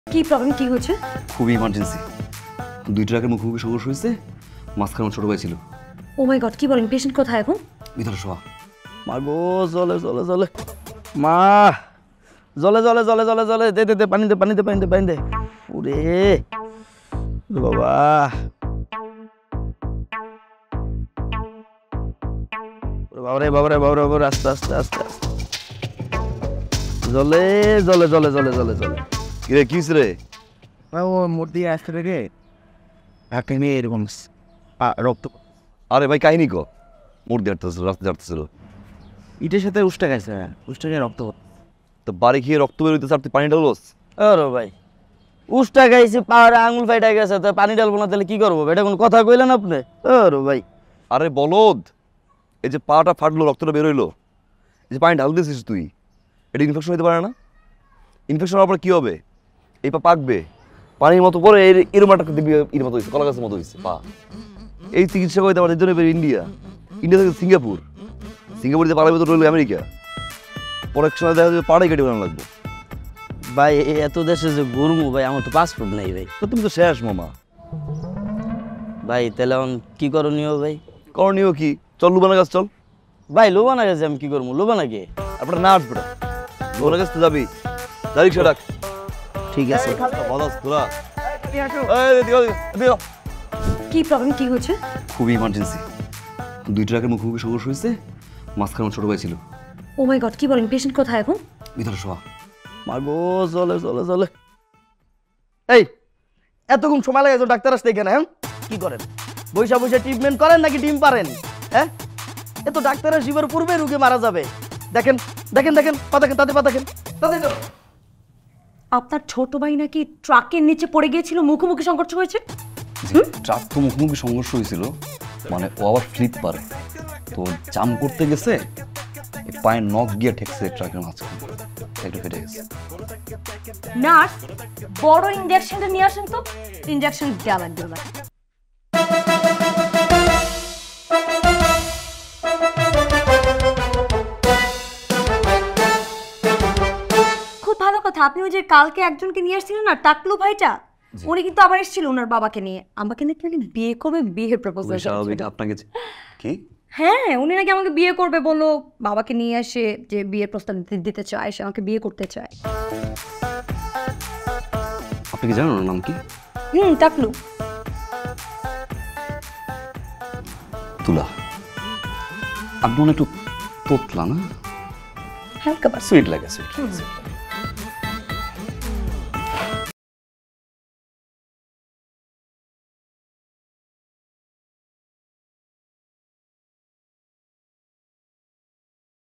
কি প্রবলেম, কি হয়েছে? খুবই ইমার্জেন্সি। 2 ট্রাকের মুখোমুখি সংঘর্ষ হয়েছে, মাঝখানে আমার ছোট ভাই ছিল। ও মাই গড, কি বলেন? পেশেন্ট কোথায় এখন? ভিতরে শোয়া। মা গো, জলে জলে জলে, মা জলে জলে জলে জলে জলে, দে দে দে, পানি দে পানি দে পানি দে পানি দে। ওরে বাবা, বাবারে বাবারে বাবারে বাবারে, আস্তে আস্তে আস্তে আস্তে, জলে জলে জলে জলে জলে জলে। কিরে কি হয়েছে রে? ও মোট দিয়ে আসতে রে, একটা মেয়ে এরকম রক্ত। আরে ভাই কাহিনী কো, মোড় দিয়ে রাস্তা যাচ্ছিল, ইটের সাথে উষ্টা খাইছে, উষ্টা খেয়ে রক্ত। তো বাড়ি খেয়ে রক্ত বের হইতেছে আর তুই পানি ঢালবস? আরে ভাই, উষ্টা খাইছে, পাহাড়ে আঙুল ফাইটা গেছে, তো পানি ঢালবো না তাহলে কি করবো? এটা কোনো কথা কইলেন আপনি? আরে ভাই, আরে বলদ, এই যে পাটা ফাটলো, রক্তটা বের হইলো, এই যে পানি ঢাল দিয়েছিস তুই, এটা ইনফেকশন হতে পারে না? ইনফেকশন হওয়ার পর কি হবে? এই পা পাকবে, পানির মতো পরে এর মাটা দিবি, এর মতো হয়েছে, কলা গাছের মতো হয়েছে পা। এই চিকিৎসা করতে আমাদের জন্য ইন্ডিয়া, ইন্ডিয়া থেকে সিঙ্গাপুর, সিঙ্গাপুর থেকে পালার ভিতর রইল আমেরিকা, পরে এক সময় দেখা যাবে পাড়াই কেটে বানানো লাগবে। ভাই এত দেশে যে ঘুরমু ভাই, আমার তো পাসপোর্ট নেই ভাই। তো তুমি তো শেষ মামা। ভাই তাহলে এখন কি করণীয় ভাই? করণীয় কি? চল লুবানা গাছ চল। ভাই লোবানা গেছে, আমি কি করবো? লোবানা কে? আপনার না আসবে না, লুবানা গাছ তো যাবি, তারিখ সে রাখ। ঠিক আছে। ভালো আছো তোরা? কি প্রবলেম, কি হয়েছে? খুবই ইমার্জেন্সি। 2 ট্রাকের মুখোমুখি সংঘর্ষ হয়েছে, মাঝখানে আমার ছোট ভাই ছিল। ও মাই গড, কি বলেন? পেশেন্ট কোথায় এখন? ভিতরে শোয়া। মা গো, জলে জলে জলে। এই এতক্ষণ সময় লাগে তো ডাক্তার আসতে এখানে? হ্যাঁ কি করেন? বৈশা বৈশা ট্রিটমেন্ট করেন নাকি ডিম পারেন? হ্যাঁ, এত ডাক্তারের শিবের পূর্বে রুগী মারা যাবে। দেখেন দেখেন দেখেন, পা দেখেন, তাতে পা দেখেন, তাতে তো। আপনার ছোট ভাই নাকি ট্রাকের নিচে পড়ে গিয়েছিল, মুখোমুখি সংঘর্ষ হয়েছে? ট্রাক তো মুখোমুখি সংঘর্ষ হয়েছিল, মানে ও আবার ফ্লিপ পারে, তো জাম করতে গেছে, এই পায়ে নখ গিয়ে ঠেকছে ট্রাকের মাঝখানে, একটু ফেটে গেছে। নার্স, বড় ইনজেকশনটা নিয়ে আসেন তো, ইনজেকশন দেওয়া লাগবে না। খুব ভালো কথা, আপনি ওই যে কালকে একজনকে নিয়ে আসছিলেন না, টাকলু ভাইটা, উনি কিন্তু আবার এসেছিল ওনার বাবাকে নিয়ে, আমাকে নাকি উনি বিয়ে করবে, বিয়ের প্রপোজাল। স্বাভাবিক আপনাকে কি? হ্যাঁ, উনি নাকি আমাকে বিয়ে করবে বললো, বাবাকে নিয়ে আসে যে বিয়ের প্রস্তাব দিতে চায়, সে আমাকে বিয়ে করতে চায়। আপনি কি জানেন ওর নাম কি? টাকলু। তুলা। আপনি মনে একটু তোতলা না? হালকা সুইট লাগে, সুইট লাগে।